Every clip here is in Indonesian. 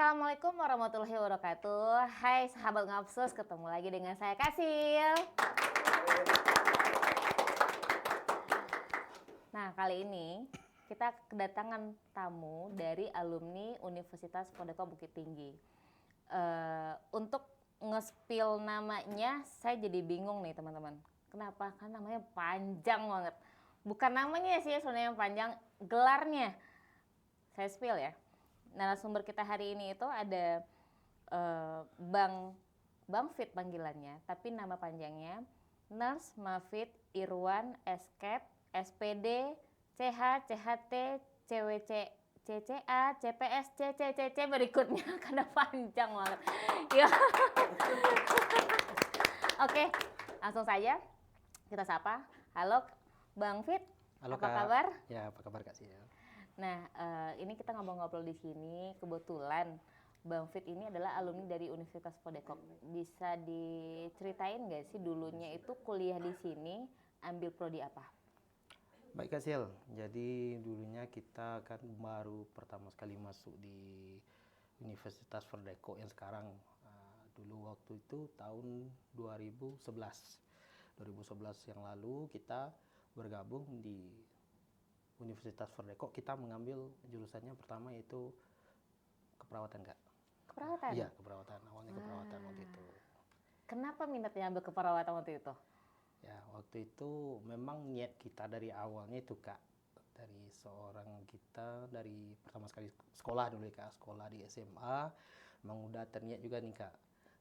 Assalamualaikum warahmatullahi wabarakatuh. Hai sahabat Ngapsus, ketemu lagi dengan saya Kasil. Nah, kali ini kita kedatangan tamu dari alumni Universitas Pondok Bukit Tinggi. Untuk nge-spill namanya, saya jadi bingung nih teman-teman. Kenapa? Karena namanya panjang banget. Bukan namanya sih sebenarnya yang panjang, gelarnya. Saya spill ya. Narasumber kita hari ini itu ada Bang Fit panggilannya, tapi nama panjangnya Nurse Mafid Irwan Escape SPD CH CHT CWC CCA CPS CCCC berikutnya karena panjang banget. Ya. Oke, langsung saja kita sapa. Halo Bang Fit. Halo, apa Kak. kabar? Ya, apa kabar Kak Sil? Nah, ini kita ngobrol-ngobrol di sini. Kebetulan Bang Fit ini adalah alumni dari Universitas Pondok. Bisa diceritain nggak sih dulunya itu kuliah di sini, ambil prodi apa? Baik Kak Sil, jadi dulunya kita kan baru pertama sekali masuk di Universitas Verdeko yang sekarang. Dulu waktu itu tahun 2011. 2011 yang lalu kita bergabung di Universitas Verdeko. Kita mengambil jurusannya pertama yaitu keperawatan, Kak. Keperawatan? Iya, keperawatan. Awalnya keperawatan waktu itu. Kenapa minatnya ambil keperawatan waktu itu? Ya, waktu itu memang niat kita dari awalnya itu, Kak. Dari seorang kita, dari pertama sekali sekolah dulu, Kak. Sekolah di SMA, memang udah terniat juga nih, Kak.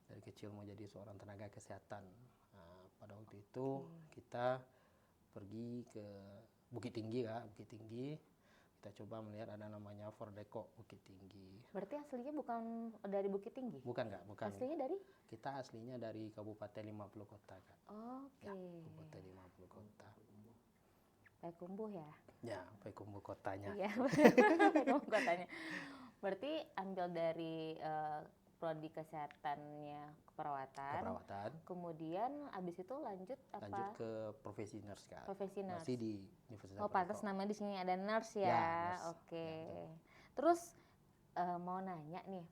Dari kecil mau jadi seorang tenaga kesehatan. Nah, pada waktu itu kita pergi ke Bukit Tinggi, Kak. Bukit Tinggi. Kita coba melihat ada namanya Verdeko Bukit Tinggi. Berarti aslinya bukan dari Bukit Tinggi? Bukan, Kak. Bukan. Aslinya dari? Kita aslinya dari Kabupaten 50 Kota, Kak. Oke. Ya, Kabupaten 50 Kota. Payakumbuh ya? Ya, Payakumbuh kotanya. Iya, Payakumbuh kotanya. Berarti ambil dari prodi kesehatannya keperawatan. Keperawatan. Kemudian abis itu lanjut apa? Lanjut ke profesi nurse, Kak. Profesi nurse. Masih di Universitas Oh, pantas Verdeko. namanya di sini ada nurse ya. Ya, nurse. Oke. Ya, Terus mau nanya nih,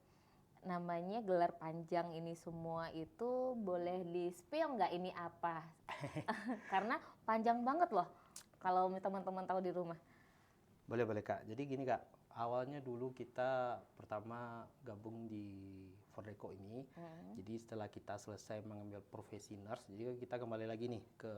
namanya gelar panjang ini semua itu boleh di-spill nggak ini apa? Karena panjang banget loh. Kalau teman-teman tahu di rumah. Boleh, Kak. Jadi gini, Kak. Awalnya dulu kita pertama gabung di Verdeko ini. Jadi setelah kita selesai mengambil profesi nurse, jadi kita kembali lagi nih ke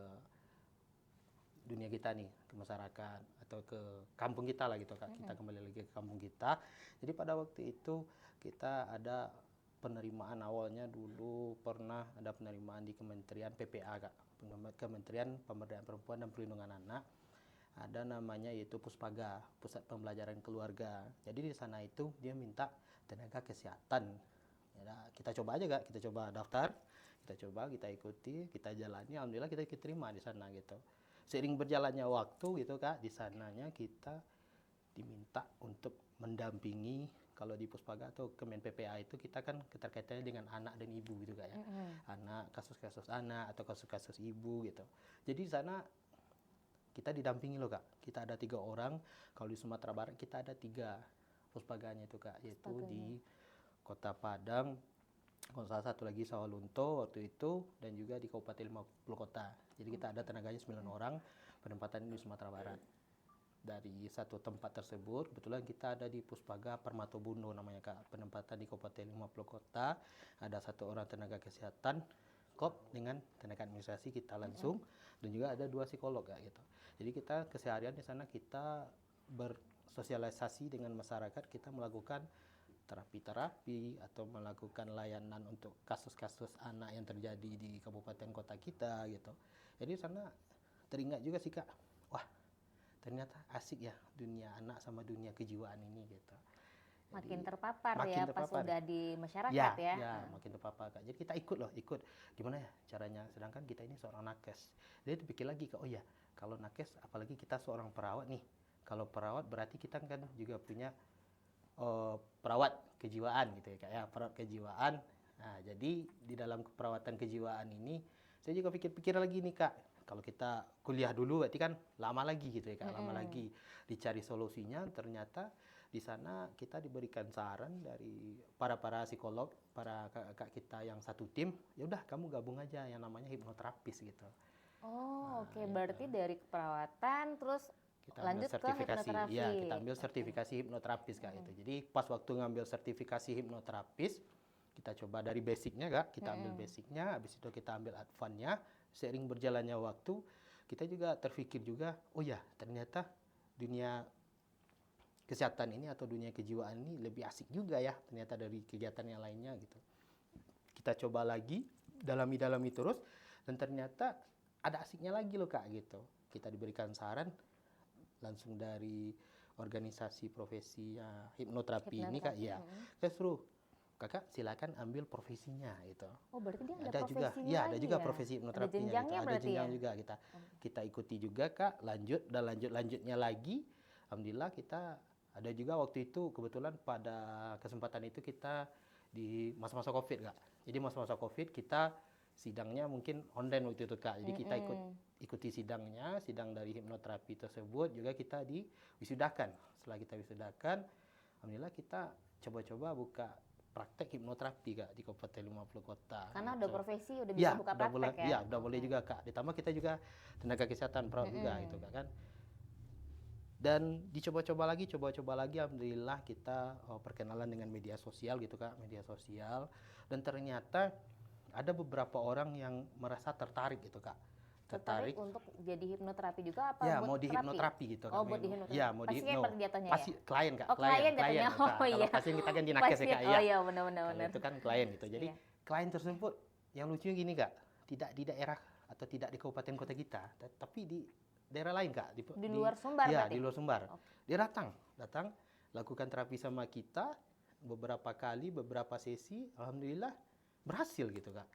dunia kita nih, ke masyarakat atau ke kampung kita lah gitu, Kak. Kita kembali lagi ke kampung kita. Jadi pada waktu itu kita ada penerimaan awalnya dulu pernah ada penerimaan di Kementerian PPA, Kak. Kementerian Pemberdayaan Perempuan dan Perlindungan Anak. Ada namanya yaitu Puspaga, Pusat Pembelajaran Keluarga. Jadi di sana itu dia minta tenaga kesehatan. Ya, kita coba aja, Kak. Kita coba daftar, kita ikuti, kita jalani. Alhamdulillah kita diterima di sana gitu. Seiring berjalannya waktu gitu, Kak, di sananya kita diminta untuk mendampingi. Kalau di Puspaga atau Kemen PPA itu kita kan keterkaitannya dengan anak dan ibu gitu, Kak ya. Anak, kasus-kasus anak atau kasus-kasus ibu gitu. Jadi di sana kita didampingi loh, Kak. Kita ada 3 orang. Kalau di Sumatera Barat kita ada 3 puspaganya itu, Kak. Yaitu di Kota Padang, kalau salah satu lagi Sawalunto waktu itu, dan juga di Kabupaten 50 Kota. Jadi kita ada tenaganya 9 orang, penempatan di Sumatera Barat. Dari satu tempat tersebut, kebetulan kita ada di Puspaga Permatobundo namanya, Kak. Penempatan di Kabupaten 50 Kota. Ada 1 orang tenaga kesehatan, kop dengan tenaga administrasi kita langsung, dan juga ada 2 psikolog, Kak, gitu. Jadi kita keseharian di sana kita bersosialisasi dengan masyarakat, kita melakukan terapi-terapi atau melakukan layanan untuk kasus-kasus anak yang terjadi di kabupaten kota kita gitu. Jadi di sana teringat juga sih, Kak, wah ternyata asik ya dunia anak sama dunia kejiwaan ini gitu. Makin terpapar makin ya terpapar. pas udah di masyarakat ya. Ya, makin terpapar, Kak. Jadi kita ikut gimana ya caranya, sedangkan kita ini seorang nakes. Jadi pikir lagi, Kak, oh ya kalau nakes apalagi kita seorang perawat nih, kalau perawat berarti kita kan juga punya perawat kejiwaan gitu ya, Kak ya, perawat kejiwaan. Nah jadi di dalam keperawatan kejiwaan ini saya juga pikir-pikir lagi nih, Kak, Kalau kita kuliah dulu berarti kan lama lagi gitu ya Kak, lama lagi dicari solusinya. Ternyata di sana kita diberikan saran dari para psikolog, para kakak kita yang satu tim, ya udah kamu gabung aja yang namanya hipnoterapis gitu. Oh, oke. Berarti dari keperawatan terus Kita ambil lanjut ke sertifikasi, hipnoterapi. ya kita ambil sertifikasi hipnoterapis Kak itu. Jadi pas waktu ngambil sertifikasi hipnoterapis, kita coba dari basicnya Kak, kita ambil basicnya, habis itu kita ambil advance-nya. Seiring berjalannya waktu, kita juga terpikir juga, oh ya ternyata dunia kesehatan ini atau dunia kejiwaan ini lebih asik juga ya ternyata dari kegiatan yang lainnya gitu. Kita coba lagi, dalami terus, dan ternyata ada asiknya lagi loh Kak gitu. Kita diberikan saran langsung dari organisasi profesi hipnoterapi ini Kak, ya saya suruh Kakak silakan ambil profesinya itu. Oh, berarti dia ada Ada juga, profesinya ya ada lagi juga ya? profesi Ada hipnoterapinya gitu. jenjangnya Ada berarti jenjang ya? juga kita ikuti juga Kak, lanjutnya lagi. Alhamdulillah kita ada juga waktu itu kebetulan pada kesempatan itu kita di masa-masa Covid Kak. Jadi masa-masa Covid kita sidangnya mungkin online waktu itu Kak. Jadi kita ikuti sidang dari hipnoterapi tersebut juga kita diwisudakan. Setelah kita wisudakan, alhamdulillah kita coba-coba buka praktek hipnoterapi Kak di Kabupaten 50 Kota. Karena gitu. udah profesi, udah bisa buka udah boleh, praktek ya? udah boleh juga Kak. Ditambah kita juga tenaga kesehatan perawat juga gitu Kak kan. Dan coba-coba lagi, alhamdulillah kita perkenalan dengan media sosial gitu Kak, media sosial. Dan ternyata ada beberapa orang yang merasa tertarik gitu Kak. Tertarik untuk jadi hipnoterapi juga apa Ya, buat mau di terapi? hipnoterapi gitu Kak. Oh, buat di hipnoterapi. Ya, mau di Pasien pada jatuhnya pasti ya? klien Kak, Oh, klien jatuhnya. Kak. Oh, iya. Kalau pasien kita kan di nakes ya Kak, Oh iya, benar-benar. Kalau itu kan klien gitu. Jadi Iya. klien tersebut yang lucunya gini Kak, tidak di daerah atau tidak di kabupaten kota kita, tapi di daerah lain Kak. Di luar Sumbar ya, berarti? di luar Sumbar. Oke. Dia datang lakukan terapi sama kita beberapa kali, beberapa sesi, alhamdulillah berhasil gitu Kak.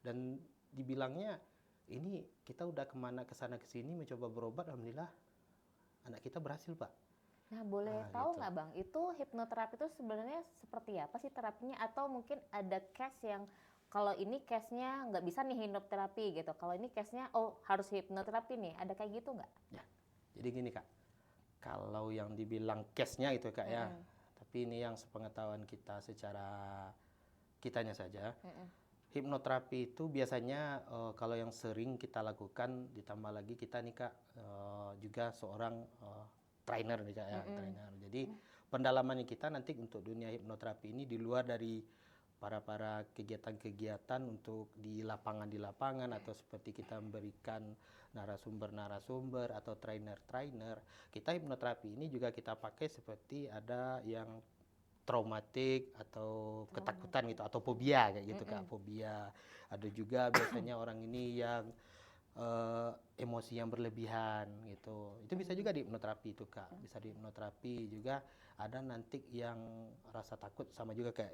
Dan dibilangnya ini kita udah kesana kesini mencoba berobat, alhamdulillah anak kita berhasil Pak. Nah, boleh tahu gitu. nggak Bang, itu hipnoterapi itu sebenarnya seperti apa sih terapinya? Atau mungkin ada case yang kalau ini case-nya nggak bisa nih hipnoterapi gitu. Kalau ini case-nya harus hipnoterapi nih. Ada kayak gitu nggak? Ya, jadi gini Kak, kalau yang dibilang case-nya itu Kak ya, tapi ini yang sepengetahuan kita secara kitanya saja. Hipnoterapi itu biasanya kalau yang sering kita lakukan, ditambah lagi kita nih Kak juga seorang trainer nih Kak ya, trainer. Jadi pendalamannya kita nanti untuk dunia hipnoterapi ini di luar dari para kegiatan-kegiatan untuk di lapangan atau seperti kita memberikan narasumber atau trainer, kita hipnoterapi ini juga kita pakai seperti ada yang traumatik atau ketakutan gitu atau fobia kayak gitu Kak, fobia. Ada juga biasanya orang ini yang emosi yang berlebihan gitu. Itu bisa juga di hipnoterapi itu Kak. Bisa di hipnoterapi juga ada nanti yang rasa takut sama juga kayak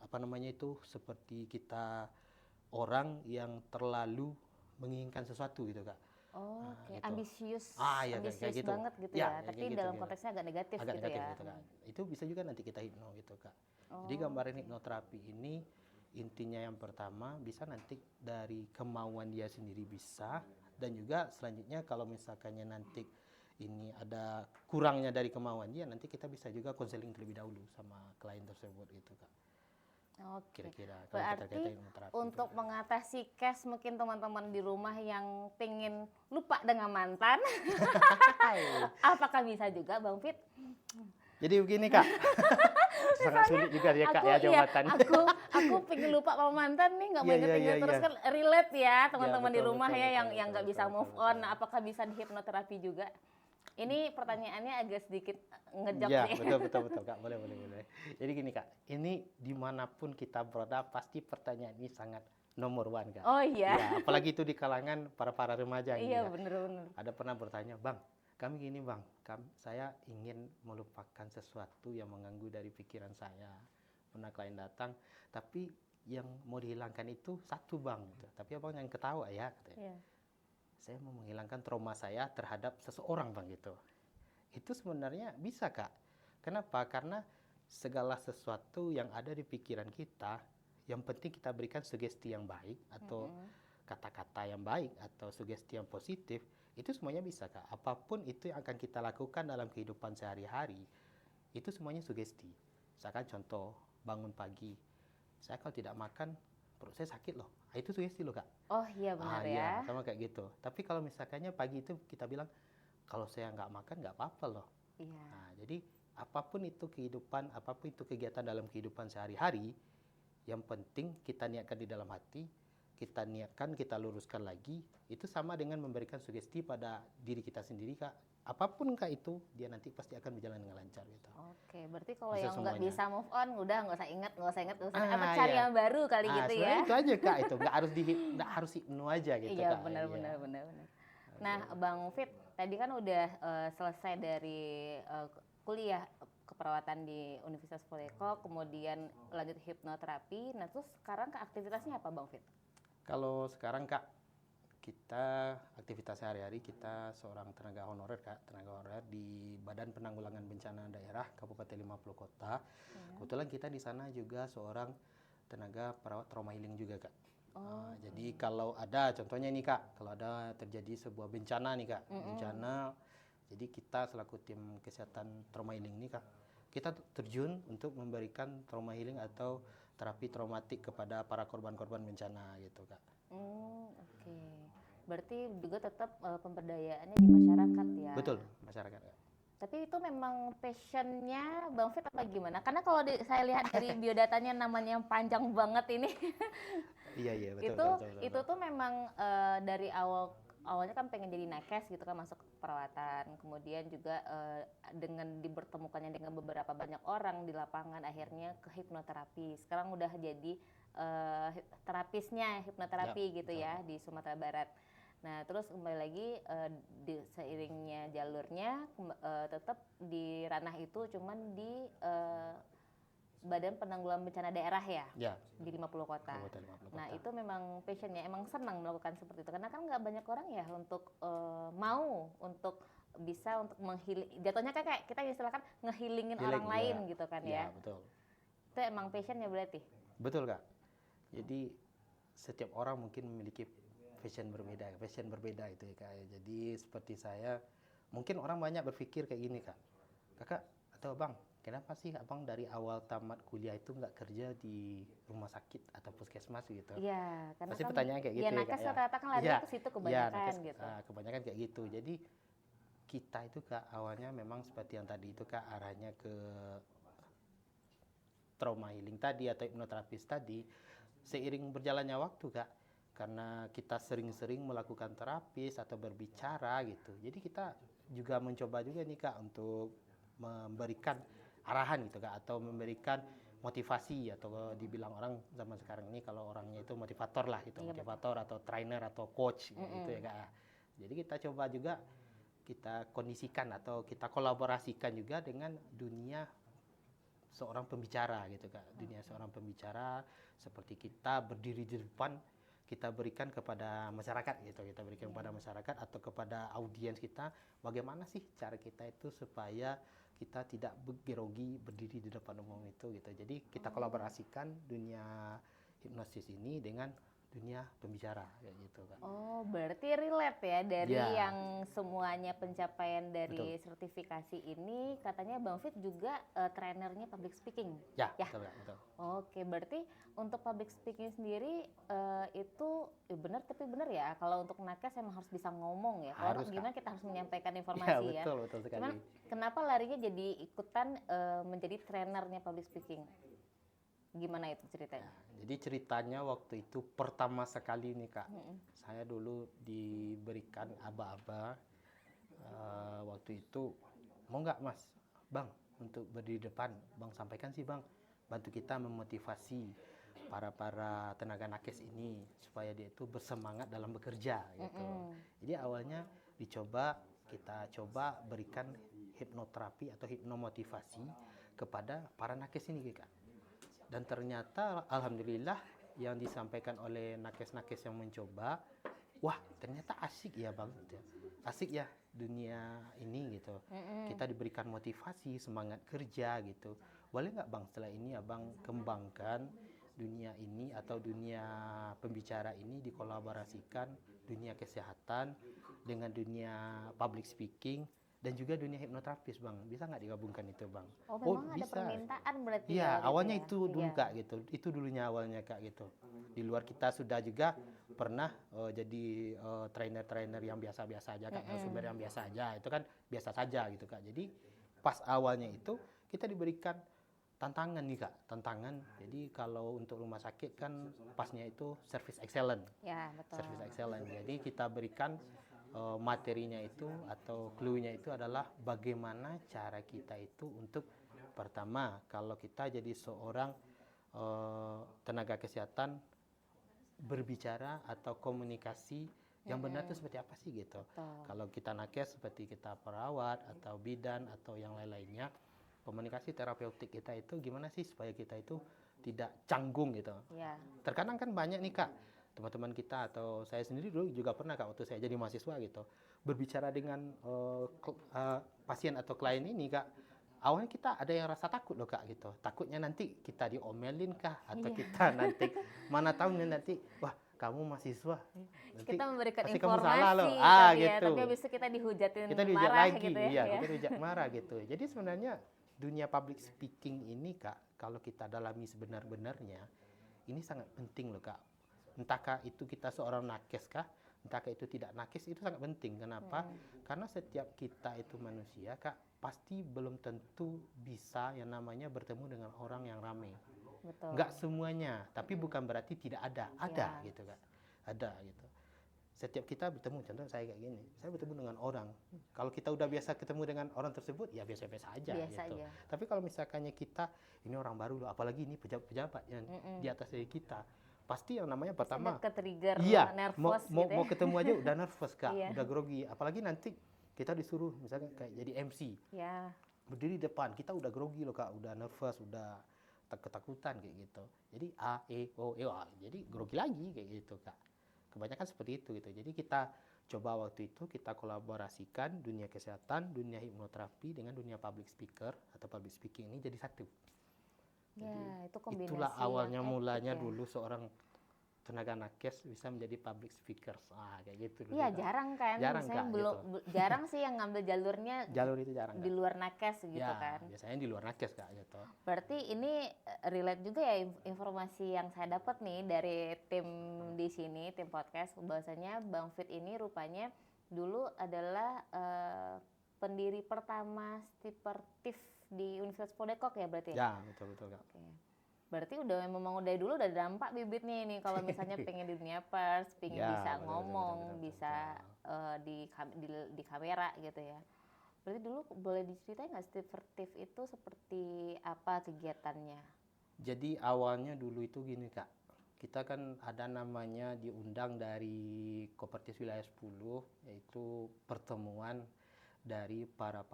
apa namanya itu seperti kita orang yang terlalu menginginkan sesuatu gitu Kak. Oh, kayak gitu. ambisius, Ya, ambisius kayak gitu. banget gitu Ya, ya. kayak Tapi gitu, dalam gitu. konteksnya agak negatif Agak gitu negatif ya. gitu Kak. Itu bisa juga nanti kita hipno gitu Kak. Jadi gambaran hipnoterapi ini intinya yang pertama bisa nanti dari kemauan dia sendiri bisa, dan juga selanjutnya kalau misalkannya nanti ini ada kurangnya dari kemauan dia, nanti kita bisa juga konseling terlebih dahulu sama klien tersebut gitu Kak. Oke. Kira-kira kalau kita Berarti kaitin hipnoterapi untuk itu. mengatasi case mungkin teman-teman di rumah yang pengen lupa dengan mantan, apakah bisa juga Bang Fit? Jadi begini Kak, sangat sulit juga ya Kak ya jawabannya. Aku pengen lupa sama mantan nih, nggak mau Iya, inget-inget iya, terus iya. kan relate ya teman-teman di betul, rumah betul, ya betul, yang betul, nggak bisa betul, move betul, on. betul. Apakah bisa di hipnoterapi juga? Ini pertanyaannya agak sedikit ngejok Ya, nih. betul Kak, boleh. Jadi gini Kak, ini dimanapun kita berada pasti pertanyaan ini sangat nomor one Kak. Oh iya. Ya, apalagi itu di kalangan para remaja ini Iya Kak. bener-bener. Ada pernah bertanya, Bang, kami gini Bang, saya ingin melupakan sesuatu yang mengganggu dari pikiran saya. Pernah klien datang, tapi yang mau dihilangkan itu satu Bang, gitu. Tapi Abang yang ketawa ya, katanya. Iya. Saya mau menghilangkan trauma saya terhadap seseorang Bang gitu. Itu sebenarnya bisa Kak. Kenapa? Karena segala sesuatu yang ada di pikiran kita, yang penting kita berikan sugesti yang baik atau kata-kata yang baik atau sugesti yang positif, itu semuanya bisa Kak. Apapun itu yang akan kita lakukan dalam kehidupan sehari-hari, itu semuanya sugesti. Misalkan contoh, bangun pagi, saya kalau tidak makan, perut saya sakit loh. Itu sugesti loh Kak. Oh iya benar ya. Iya, sama kayak gitu. Tapi kalau misalkannya pagi itu kita bilang, kalau saya nggak makan nggak apa-apa loh. Iya. Nah, jadi apapun itu kehidupan, apapun itu kegiatan dalam kehidupan sehari-hari, yang penting kita niatkan di dalam hati, kita niatkan, kita luruskan lagi, itu sama dengan memberikan sugesti pada diri kita sendiri Kak. Apapun Kak itu, dia nanti pasti akan berjalan dengan lancar gitu. Oke, berarti kalau Bisa yang nggak semuanya. bisa move on, udah nggak usah ingat, nggak usah ingat, apa Ah, cari iya. yang baru kali gitu ya. Sebenarnya itu aja Kak, itu nggak harus hipno aja gitu Iya Kak. benar Iya. benar benar benar. Nah, Bang Fit, tadi kan udah selesai dari kuliah keperawatan di Universitas Poleko, kemudian lanjut hipnoterapi. Nah, terus sekarang ke aktivitasnya apa, Bang Fit? Kalau sekarang Kak, kita aktivitas sehari-hari kita seorang tenaga honorer Kak, tenaga honorer di Badan Penanggulangan Bencana Daerah Kabupaten 50 Kota. Kebetulan kita di sana juga seorang tenaga perawat trauma healing juga Kak. Jadi kalau ada contohnya nih Kak, kalau ada terjadi sebuah bencana nih Kak, bencana, jadi kita selaku tim kesehatan trauma healing nih Kak, kita terjun untuk memberikan trauma healing atau terapi traumatik kepada para korban-korban bencana gitu Kak. Oke. Berarti juga tetap pemberdayaannya di masyarakat ya. Betul, masyarakat Kak. Tapi itu memang passionnya Bang Fit apa gimana? Karena kalau saya lihat dari biodatanya namanya yang panjang banget ini, Iya betul, itu betul. itu tuh memang dari awalnya kan pengen jadi nakes gitu kan, masuk ke perawatan, kemudian juga dengan dibertemukannya dengan beberapa banyak orang di lapangan, akhirnya ke hipnoterapi. Sekarang udah jadi terapisnya hipnoterapi gitu ya di Sumatera Barat. Nah, terus kembali lagi seiringnya jalurnya tetap di ranah itu, cuman di Badan Penanggulangan Bencana Daerah ya, Ya, di 50 kota. Kabupaten 50 Nah, Kota. itu memang passionnya, emang senang melakukan seperti itu. Karena kan nggak banyak orang ya untuk mau untuk bisa untuk menghealing. Jatuhnya kan kayak kita istilahkan ngehealingin orang Healing, lain ya. gitu kan Ya, ya. betul. Itu emang passionnya berarti. Betul Kak. Jadi setiap orang mungkin memiliki passion berbeda itu ya Kak. Jadi seperti saya, mungkin orang banyak berpikir kayak gini Kak. Kakak atau Bang, kenapa sih Abang dari awal tamat kuliah itu nggak kerja di rumah sakit atau puskesmas gitu? Iya, karena Pasti kan pertanyaan kayak gitu ya ya Kak nakes ya. rata-rata kan lari Iya, ke situ iya, kebanyakan nakes, gitu. kebanyakan kayak gitu. Jadi kita itu Kak awalnya memang seperti yang tadi itu Kak, arahnya ke trauma healing tadi atau hipnoterapis tadi. Seiring berjalannya waktu Kak, karena kita sering-sering melakukan terapis atau berbicara gitu, jadi kita juga mencoba juga nih Kak untuk memberikan arahan gitu Kak, atau memberikan motivasi, atau dibilang orang zaman sekarang ini kalau orangnya itu motivator lah gitu, Iya, motivator atau trainer atau coach gitu ya Kak. Jadi kita coba juga kita kondisikan atau kita kolaborasikan juga dengan dunia seorang pembicara gitu Kak. Dunia seorang pembicara, seperti kita berdiri di depan, kita berikan kepada masyarakat gitu. Kita berikan kepada masyarakat atau kepada audiens kita, bagaimana sih cara kita itu supaya kita tidak grogi berdiri di depan umum itu gitu. Jadi kita kolaborasikan dunia hipnosis ini dengan dunia pembicara kayak gitu Kak. Oh, berarti relate ya dari Ya. yang semuanya pencapaian dari sertifikasi ini, katanya Bang Fit juga trainernya public speaking. Ya, Ya. betul Kak, betul. Oke, berarti untuk public speaking sendiri itu benar, tapi benar ya kalau untuk nakes emang harus bisa ngomong ya. Kalau Harus, Kak. gimana kita harus menyampaikan Ya, informasi ya. betul sekali. Cuman kenapa larinya jadi ikutan menjadi trainernya public speaking? Gimana itu ceritanya? Jadi ceritanya waktu itu pertama sekali nih Kak, saya dulu diberikan aba-aba, waktu itu, mau nggak Mas, Bang, untuk berdiri depan, Bang sampaikan sih Bang, bantu kita memotivasi para tenaga nakes ini supaya dia itu bersemangat dalam bekerja gitu. Jadi awalnya kita coba berikan hipnoterapi atau hipnomotivasi kepada para nakes ini Kak. Dan ternyata alhamdulillah yang disampaikan oleh nakes-nakes yang mencoba, wah ternyata asik ya Bang, asik ya dunia ini gitu. Kita diberikan motivasi, semangat kerja gitu. Boleh nggak Bang setelah ini Abang kembangkan dunia ini atau dunia pembicara ini dikolaborasikan dunia kesehatan dengan dunia public speaking dan juga dunia hipnoterapis, Bang. Bisa nggak digabungkan itu, Bang? Oh, memang ada Bisa. permintaan berarti ya Iya, waktu awalnya ya? itu dulu Iya. Kak gitu. Itu dulunya awalnya Kak gitu. Di luar kita sudah juga pernah jadi trainer-trainer yang biasa-biasa aja Kak, narasumber yang biasa aja. Itu kan biasa saja gitu Kak. Jadi pas awalnya itu kita diberikan tantangan nih Kak, tantangan. Jadi kalau untuk rumah sakit kan pasnya itu service excellent. Ya, betul. Service excellent. Jadi kita berikan materinya itu atau clue-nya itu adalah bagaimana cara kita itu untuk pertama kalau kita jadi seorang tenaga kesehatan berbicara atau komunikasi yang benar itu seperti apa sih gitu. Betul. Kalau kita nakes seperti kita perawat atau bidan atau yang lain-lainnya, komunikasi terapeutik kita itu gimana sih supaya kita itu tidak canggung gitu. Ya. Terkadang kan banyak nih Kak, teman-teman kita atau saya sendiri dulu juga pernah Kak waktu saya jadi mahasiswa gitu, berbicara dengan pasien atau klien ini Kak, awalnya kita ada yang rasa takut loh Kak gitu, takutnya nanti kita diomelin kah atau kita nanti mana tahu nanti wah kamu mahasiswa nanti Kita memberikan pasti kamu informasi salah loh tapi ya, gitu, tapi habis itu kita dihujatin kita dihujat marah lagi gitu ya. iya Ya. kita dihujat marah gitu. Jadi sebenarnya dunia public speaking ini Kak kalau kita dalami sebenar-benarnya ini sangat penting loh Kak. Entahkah itu kita seorang nakes kah, entahkah itu tidak nakes, itu sangat penting. Kenapa? Karena setiap kita itu manusia Kak, pasti belum tentu bisa yang namanya bertemu dengan orang yang ramai. Betul. Enggak semuanya, tapi bukan berarti tidak ada. Ada gitu Kak. Ada gitu. Setiap kita bertemu, contoh saya kayak gini, saya bertemu dengan orang. Kalau kita udah biasa ketemu dengan orang tersebut, ya biasa-biasa aja Biasa gitu. aja. Tapi kalau misalkannya kita, ini orang baru loh, apalagi ini pejabat-pejabat yang di atas dari kita, pasti yang namanya pertama, Ada ke-trigger iya, nervous mau gitu ya. ketemu aja udah nervous Kak, Iya. udah grogi. Apalagi nanti kita disuruh misalkan kayak jadi MC, Ya. berdiri depan, kita udah grogi loh Kak, udah nervous, udah ketakutan kayak gitu. Jadi A, E, O, E, A, jadi grogi lagi kayak gitu Kak. Kebanyakan seperti itu gitu. Jadi kita coba waktu itu kita kolaborasikan dunia kesehatan, dunia hipnoterapi dengan dunia public speaker atau public speaking ini jadi satu. Ya, itu kombinasi Itulah yang awalnya epic mulanya ya. dulu seorang tenaga nakes bisa menjadi public speaker. Kayak gitu dulu, Iya, Kak. jarang kan. Jarang, Misalnya Kak, belum gitu. jarang sih yang ngambil jalurnya Jalur itu jarang di Kak. luar nakes gitu Ya, kan. biasanya di luar nakes Kak gitu. Berarti ini relate juga ya informasi yang saya dapat nih dari tim di sini, tim podcast, bahwasanya Bang Fit ini rupanya dulu adalah pendiri pertama stipertif di Universitas Podekok ya berarti ya? Ya, betul Kak. Oke. Berarti memang udah dulu udah dampak bibitnya ini kalau misalnya pengen di dunia pers, pengen Ya, bisa betul, ngomong, betul. bisa di kamera gitu ya. Berarti dulu boleh diceritain nggak stipertif itu seperti apa kegiatannya? Jadi awalnya dulu itu gini Kak, kita kan ada namanya diundang dari Kopertis Wilayah 10, yaitu pertemuan dari para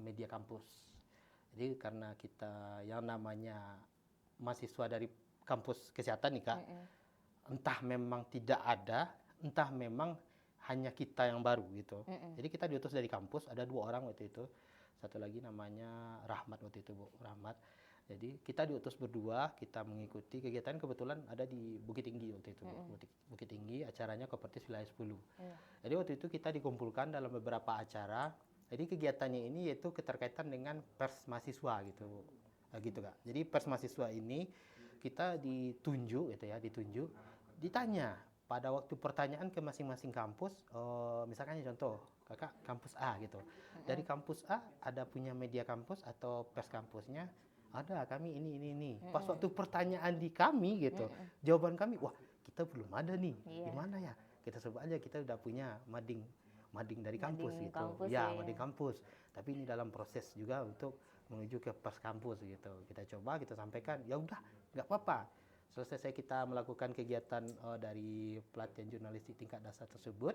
media kampus. Jadi karena kita yang namanya mahasiswa dari kampus kesehatan nih Kak, entah memang tidak ada, entah memang hanya kita yang baru gitu. Jadi kita diutus dari kampus, ada 2 orang waktu itu, satu lagi namanya Rahmat waktu itu Bu, Rahmat. Jadi kita diutus berdua, kita mengikuti kegiatan kebetulan ada di Bukit Tinggi waktu itu, Bukit Tinggi, acaranya Kopertis Wilayah 10. Jadi waktu itu kita dikumpulkan dalam beberapa acara. Jadi kegiatannya ini yaitu keterkaitan dengan pers mahasiswa gitu, gitu Kak. Jadi pers mahasiswa ini kita ditunjuk gitu ya, ditanya pada waktu pertanyaan ke masing-masing kampus, misalkan contoh Kakak kampus A gitu. Dari kampus A ada punya media kampus atau pers kampusnya? Ada, kami ini. Pas waktu pertanyaan di kami gitu, jawaban kami, wah kita belum ada nih, gimana ya? Kita coba aja, kita udah punya mading dari kampus Mading gitu. kampus Ya, ya. mading kampus. Tapi ini dalam proses juga untuk menuju ke pers kampus gitu. Kita coba, kita sampaikan, ya udah, nggak apa-apa. Selesai kita melakukan kegiatan dari pelatihan jurnalistik tingkat dasar tersebut,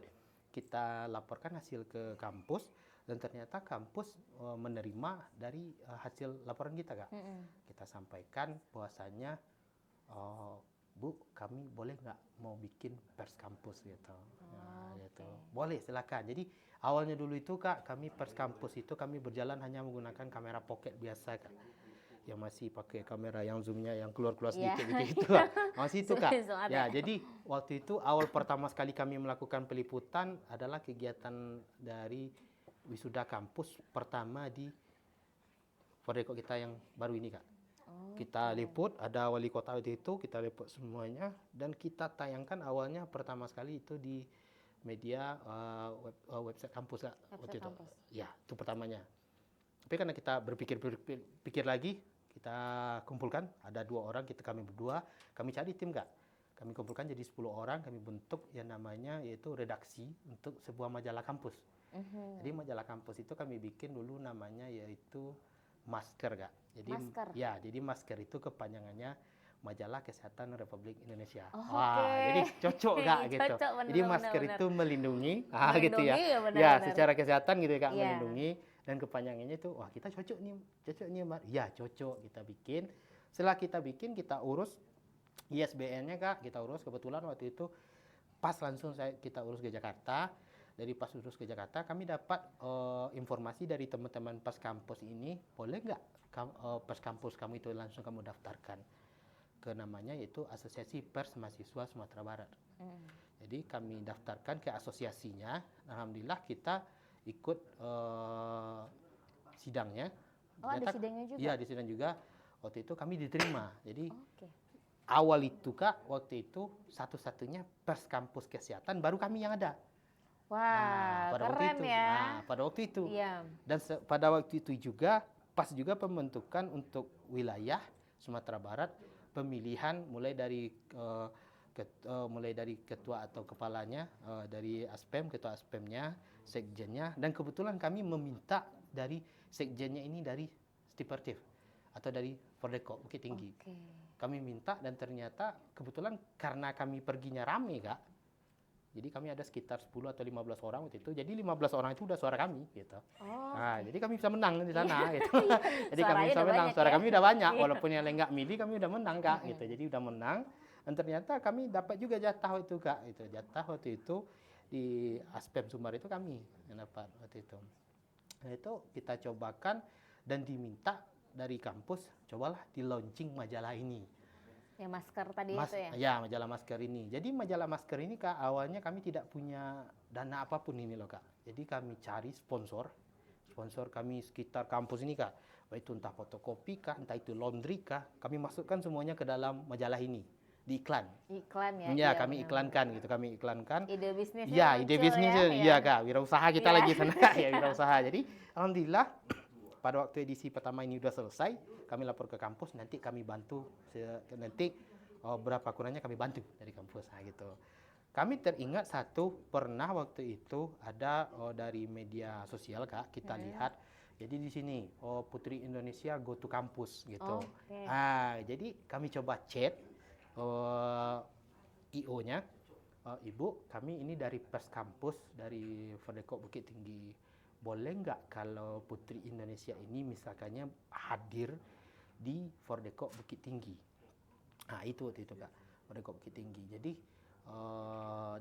kita laporkan hasil ke kampus. Dan ternyata kampus menerima dari hasil laporan kita Kak. Kita sampaikan bahwasannya, Bu, kami boleh nggak mau bikin pers kampus gitu. Gitu. Boleh, silakan. Jadi awalnya dulu itu Kak, kami pers kampus itu kami berjalan hanya menggunakan kamera pocket biasa Kak. yang masih pakai kamera yang zoomnya yang keluar-keluar Iya. sedikit gitu lah. Masih itu Kak. Zoom ada. Ya, jadi waktu itu awal pertama sekali kami melakukan peliputan adalah kegiatan dari wisuda kampus pertama di Fordeko kita yang baru ini Kak. Kita liput, ada wali kota waktu itu, kita liput semuanya dan kita tayangkan awalnya pertama sekali itu di media website kampus Kak. Waktu itu. kampus. Ya, itu pertamanya. Tapi karena kita berpikir lagi, kita kumpulkan, ada 2 orang, kami berdua, kami cari tim Kak. Kami kumpulkan jadi 10 orang, kami bentuk yang namanya yaitu redaksi untuk sebuah majalah kampus. Jadi majalah kampus itu kami bikin dulu namanya yaitu Masker Kak. Jadi Masker. ya, jadi Masker itu kepanjangannya Majalah Kesehatan Republik Indonesia. Oh, Wah, oke. jadi cocok Kak Iya, gitu. cocok, bener, Jadi bener, masker bener. itu melindungi, gitu ya. Melindungi, ya, Ya, benar-benar. secara kesehatan gitu ya Kak, Iya. melindungi dan kepanjangannya itu wah kita cocok nih Mbak. Ya, cocok kita bikin. Setelah kita bikin, kita urus ISBN-nya Kak, kita urus kebetulan waktu itu pas langsung kita urus ke Jakarta. Dari pas urus ke Jakarta, kami dapat informasi dari teman-teman pas kampus ini, boleh nggak pas kampus kamu itu langsung kamu daftarkan ke namanya yaitu Asosiasi Pers Mahasiswa Sumatera Barat. Jadi kami daftarkan ke asosiasinya. Alhamdulillah kita ikut sidangnya. Oh, ada Ternyata- sidangnya juga? Iya, di sidang juga. Waktu itu kami diterima. Jadi Oke. awal itu Kak, waktu itu satu-satunya pers kampus kesehatan baru kami yang ada. Wah, pada waktu keren itu. ya. Nah, pada waktu itu. Iya. Dan pada waktu itu juga pas juga pembentukan untuk wilayah Sumatera Barat, pemilihan mulai dari ketua atau kepalanya, dari Aspem, ketua Aspemnya, sekjennya, dan kebetulan kami meminta dari sekjennya ini dari Stipertif atau dari Fordeko Bukit Tinggi. Oke. Kami minta dan ternyata kebetulan karena kami perginya rame Kak. Jadi kami ada sekitar 10 atau 15 orang waktu itu. Jadi 15 orang itu udah suara kami gitu. Oh, Nah, jadi kami bisa menang di sana gitu. Jadi kami Suaranya bisa udah menang. banyak Suara ya? kami udah banyak Iya. walaupun yang lain nggak milih kami udah menang Kak gitu. Jadi udah menang dan ternyata kami dapat juga jatah itu Kak itu. Jatah waktu itu di Aspem Sumbar itu kami yang dapat waktu itu. Nah, itu kita cobakan dan diminta dari kampus cobalah di launching majalah ini. yang masker tadi itu ya? Ya, majalah masker ini. Jadi majalah masker ini Kak, awalnya kami tidak punya dana apapun ini loh Kak. Jadi kami cari sponsor. Sponsor kami sekitar kampus ini Kak. Baik itu entah fotokopi kah, entah itu laundry kah. Kami masukkan semuanya ke dalam majalah ini. Di iklan. Iklan ya? Ya, Iya, kami benar. iklankan gitu. Kami iklankan. Ide bisnisnya Ya, ide muncul bisnis ya? iya Kak. Wirausaha kita Iya. lagi sana Kak. Ya, wirausaha. Jadi, alhamdulillah pada waktu edisi pertama ini sudah selesai, kami lapor ke kampus, nanti kami bantu, nanti berapa kurangnya kami bantu dari kampus, nah, gitu. Kami teringat pernah waktu itu ada dari media sosial Kak, kita lihat, jadi di sini Putri Indonesia Go to Kampus gitu. Oke. Nah, jadi kami coba chat IO-nya, Ibu, kami ini dari Pers Kampus dari Fordeko Bukit Tinggi. Boleh nggak kalau Putri Indonesia ini misalkannya hadir di Fordeko Bukit Tinggi? Nah, itu waktu itu Kak, Fordeko Bukit Tinggi. Jadi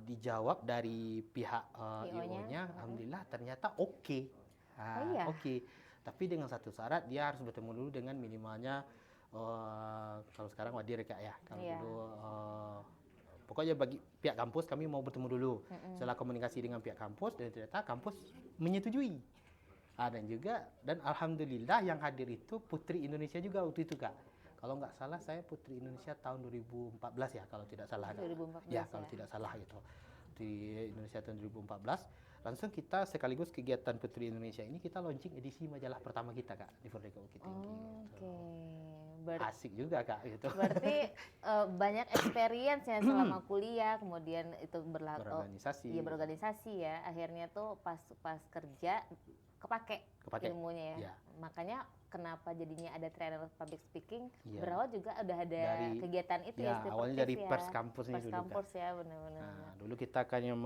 dijawab dari pihak IO-nya, alhamdulillah ternyata oke. Nah, Oh iya? oke. Tapi dengan satu syarat dia harus bertemu dulu dengan minimalnya kalau sekarang wadir ya Kak ya. Kalau Iya. dulu pokoknya bagi pihak kampus kami mau bertemu dulu. Setelah komunikasi dengan pihak kampus dan ternyata kampus menyetujui. Dan alhamdulillah yang hadir itu Putri Indonesia juga waktu itu Kak. Kalau nggak salah saya Putri Indonesia tahun 2014 ya kalau tidak salah. 2014 ya kalau tidak salah gitu. Di Indonesia tahun 2014 langsung kita sekaligus kegiatan Putri Indonesia ini kita launching edisi majalah pertama kita Kak di Fordeko Bukit Tinggi. Oke. Asik juga Kak gitu. Berarti banyak experience ya selama kuliah, kemudian itu Berorganisasi. Iya, berorganisasi ya. Akhirnya tuh pas kerja kepake ilmunya ya. Iya. Makanya kenapa jadinya ada trainer public speaking, Iya. berawal juga udah ada Dari- kegiatan itu ya, seperti awalnya dari ya. Pers Kampus ini Pers dulu, Kampus ya, benar-benar. Nah, dulu kita kan yang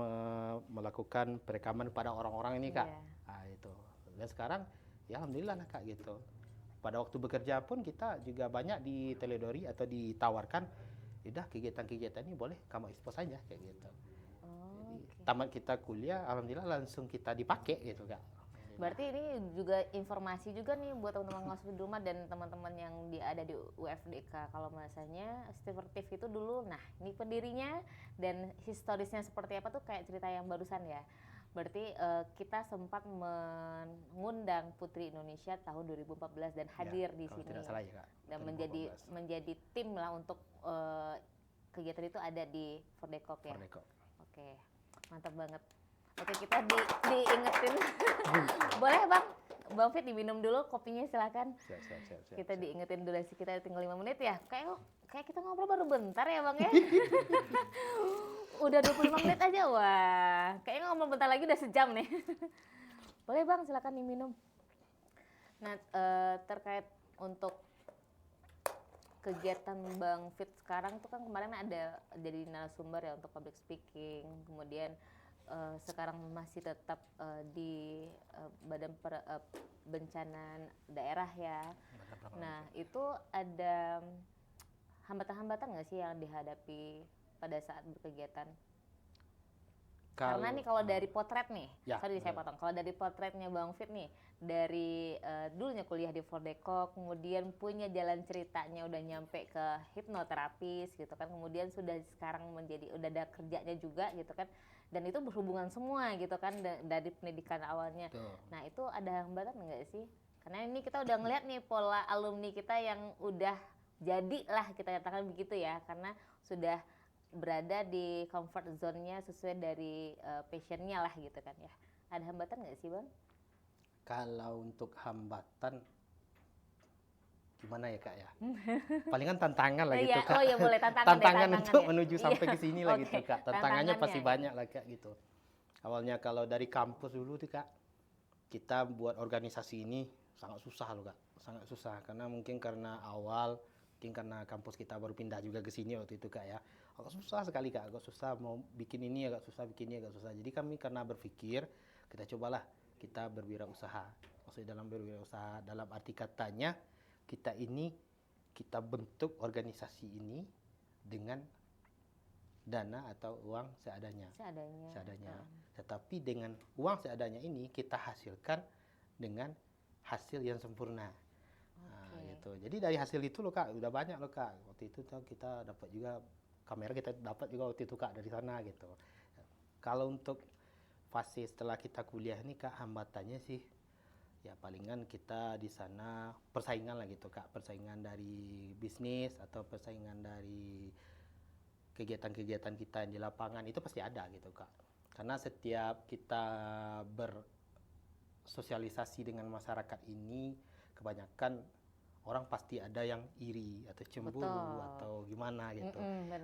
melakukan perekaman pada orang-orang ini Kak. Iya. Nah, itu. Dan sekarang ya alhamdulillah lah Kak gitu. Pada waktu bekerja pun kita juga banyak di teledori atau ditawarkan, udah kegiatan-kegiatan ini boleh kamu expose saja kayak gitu. Oh, Jadi, oke. tamat kita kuliah, alhamdulillah langsung kita dipakai gitu Kak. Berarti ini juga informasi juga nih buat teman-teman ngasuh di rumah dan teman-teman yang ada di UFDK. Kalau bahasanya Steve Tiff itu dulu, nah ini pendirinya dan historisnya seperti apa tuh kayak cerita yang barusan ya. Berarti kita sempat mengundang Putri Indonesia tahun 2014 dan hadir di kalau sini. tidak salah ya, Kak. Dan 2014. menjadi tim lah untuk kegiatan itu ada di Fordekok ya. Fordekok. Oke, mantap banget. Oke, kita diingetin. Boleh Bang Fit diminum dulu kopinya silakan. Siap. Kita diingetin durasi kita tinggal 5 menit ya. Kayak kita ngobrol baru bentar ya Bang ya. Udah 25 menit aja, wah. Kayaknya ngomong bentar lagi udah sejam nih. Boleh Bang, silakan diminum. Nah, terkait untuk kegiatan Bang Fit sekarang tuh kan kemarin ada jadi narasumber ya untuk public speaking, kemudian sekarang masih tetap di Badan Bencana Daerah ya. Nah, itu ada hambatan-hambatan nggak sih yang dihadapi pada saat berkegiatan? Karena nih kalau dari potret nih, sorry saya potong. Kalau dari potretnya Bang Fit nih, dari dulunya kuliah di Fordekok, kemudian punya jalan ceritanya udah nyampe ke hipnoterapis gitu kan, kemudian sudah sekarang udah ada kerjanya juga gitu kan, dan itu berhubungan semua gitu kan dari pendidikan awalnya. Tuh. Nah itu ada hambatan nggak sih? Karena ini kita udah ngeliat nih pola alumni kita yang udah jadi lah kita katakan begitu ya, karena sudah berada di comfort zone-nya sesuai dari passion-nya lah gitu kan ya. Ada hambatan nggak sih Bang? Kalau untuk hambatan gimana ya Kak ya? Palingan tantangan lah gitu Kak. Oh iya boleh tantangan tantangan untuk ya. menuju sampai ke sini lah gitu Okay. Kak. Tantangannya pasti banyak lah Kak gitu. Awalnya kalau dari kampus dulu tuh Kak, kita buat organisasi ini sangat susah loh Kak. Sangat susah karena mungkin karena kampus kita baru pindah juga ke sini waktu itu Kak ya. Agak susah sekali Kak, agak susah mau bikin ini agak susah, bikin ini agak susah. Jadi kami karena berpikir kita cobalah kita berwirausaha. Maksudnya dalam berwirausaha dalam arti katanya kita bentuk organisasi ini dengan dana atau uang seadanya. Tetapi dengan uang seadanya ini kita hasilkan dengan hasil yang sempurna. Nah, gitu. Jadi dari hasil itu loh Kak, udah banyak loh Kak. Waktu itu kita dapat juga kamera, kita dapat juga waktu itu Kak dari sana gitu. Kalau untuk fase setelah kita kuliah ini Kak, hambatannya sih ya palingan kita di sana persaingan lah gitu Kak, persaingan dari bisnis atau persaingan dari kegiatan-kegiatan kita yang di lapangan itu pasti ada gitu Kak. Karena setiap kita bersosialisasi dengan masyarakat ini, kebanyakan orang pasti ada yang iri atau cemburu atau gimana gitu.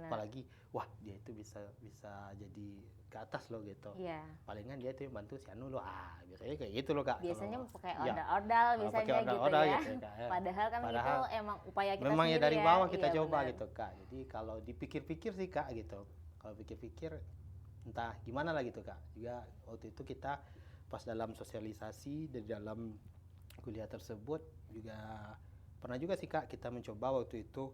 Apalagi wah dia itu bisa jadi ke atas loh gitu. Palingan dia itu yang bantu si Anu loh. Biasanya kayak gitu loh Kak. Biasanya pakai ordal biasanya gitu ya. Gitu, Kak, ya. Padahal itu emang upaya kita memang sendiri ya dari bawah kita coba benar. gitu Kak. Jadi kalau dipikir-pikir sih Kak gitu. Kalau pikir-pikir entah gimana lah gitu Kak. Juga waktu itu kita pas dalam sosialisasi di dalam kuliah tersebut juga pernah juga sih Kak kita mencoba waktu itu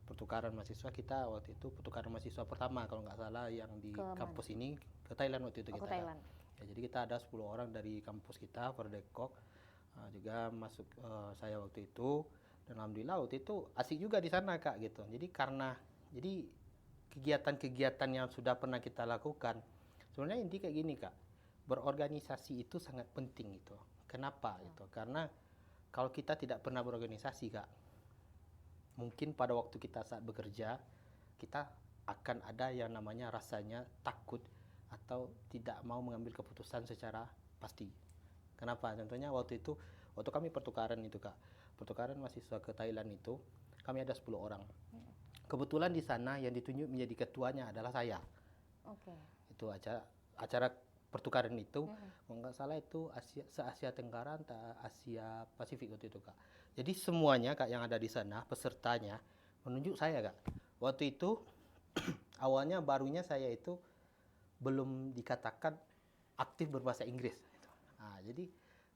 pertukaran mahasiswa pertama kalau nggak salah yang di kampus ini ke Thailand waktu itu kita. Thailand. Ya, jadi kita ada 10 orang dari kampus kita Fordekok juga masuk saya waktu itu dan alhamdulillah waktu itu asik juga di sana Kak gitu. Jadi kegiatan-kegiatan yang sudah pernah kita lakukan sebenarnya inti kayak gini Kak. Berorganisasi itu sangat penting gitu. Kenapa gitu? Karena kalau kita tidak pernah berorganisasi Kak, mungkin pada waktu kita saat bekerja, kita akan ada yang namanya rasanya takut atau tidak mau mengambil keputusan secara pasti. Kenapa? Contohnya waktu kami pertukaran itu Kak, pertukaran mahasiswa ke Thailand itu, kami ada 10 orang. Kebetulan di sana yang ditunjuk menjadi ketuanya adalah saya. Itu acara pertukaran itu, kalau nggak salah itu se-Asia Tenggara, Asia Pasifik waktu itu Kak. Jadi semuanya Kak yang ada di sana, pesertanya menunjuk saya Kak. Waktu itu awalnya barunya saya itu belum dikatakan aktif berbahasa Inggris. Nah, jadi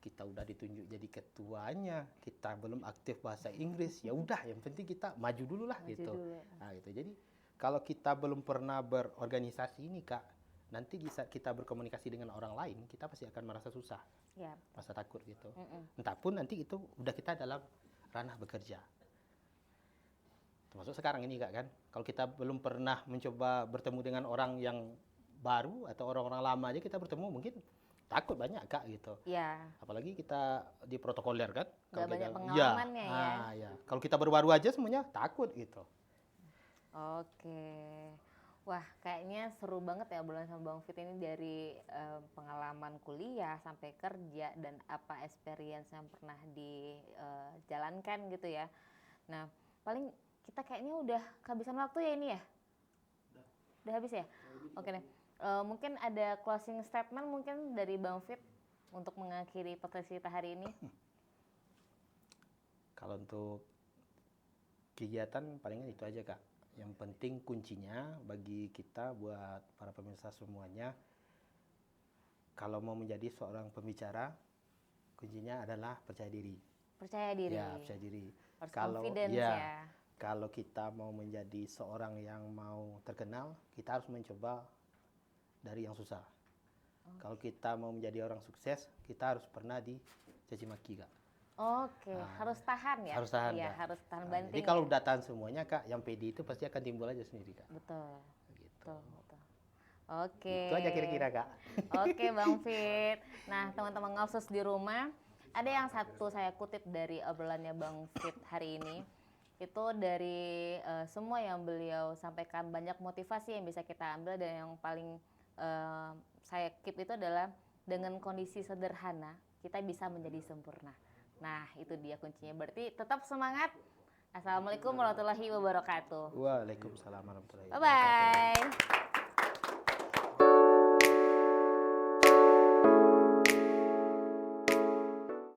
kita udah ditunjuk jadi ketuanya, kita belum aktif bahasa Inggris, ya udah yang penting kita maju dulu lah gitu. Nah, gitu. Jadi kalau kita belum pernah berorganisasi ini Kak, nanti di saat kita berkomunikasi dengan orang lain, kita pasti akan merasa susah, Ya. merasa takut gitu. Mm-mm. Entah pun nanti itu udah kita dalam ranah bekerja. Termasuk sekarang ini Kak kan, kalau kita belum pernah mencoba bertemu dengan orang yang baru atau orang-orang lama aja kita bertemu mungkin takut banyak Kak gitu. Ya. Apalagi kita di protokoler kan. Nggak Kalau banyak kita- pengalamannya ya. ya. Kalau kita baru-baru aja semuanya takut gitu. Oke. Wah, kayaknya seru banget ya obrolan sama Bang Fit ini dari pengalaman kuliah sampai kerja dan apa experience yang pernah dijalankan gitu ya. Nah, paling kita kayaknya udah kehabisan waktu ya ini ya? Udah habis ya? Oke deh. Mungkin ada closing statement mungkin dari Bang Fit untuk mengakhiri podcast kita hari ini. Kalau untuk kegiatan palingan itu aja Kak. Yang penting kuncinya bagi kita buat para pemirsa semuanya, kalau mau menjadi seorang pembicara, kuncinya adalah percaya diri. Percaya diri. Ya, percaya diri. Harus Kalau confidence ya, ya. kalau kita mau menjadi seorang yang mau terkenal, kita harus mencoba dari yang susah. Kalau kita mau menjadi orang sukses, kita harus pernah dicaci maki Kak. Oke, harus tahan ya. Harus tahan, Iya, Kak. harus tahan Nah, banting. jadi kalau ya. udah tahan semuanya Kak, yang pede itu pasti akan timbul aja sendiri Kak. Betul, Gitu. betul, betul. Oke. Itu aja kira-kira Kak. Oke, Bang Fit. Nah, teman-teman ngopsus di rumah, ada yang satu saya kutip dari obrolannya Bang Fit hari ini. Itu dari semua yang beliau sampaikan, banyak motivasi yang bisa kita ambil, dan yang paling saya keep itu adalah dengan kondisi sederhana kita bisa menjadi sempurna. Nah, itu dia kuncinya. Berarti tetap semangat. Assalamualaikum warahmatullahi wabarakatuh. Waalaikumsalam warahmatullahi Bye-bye.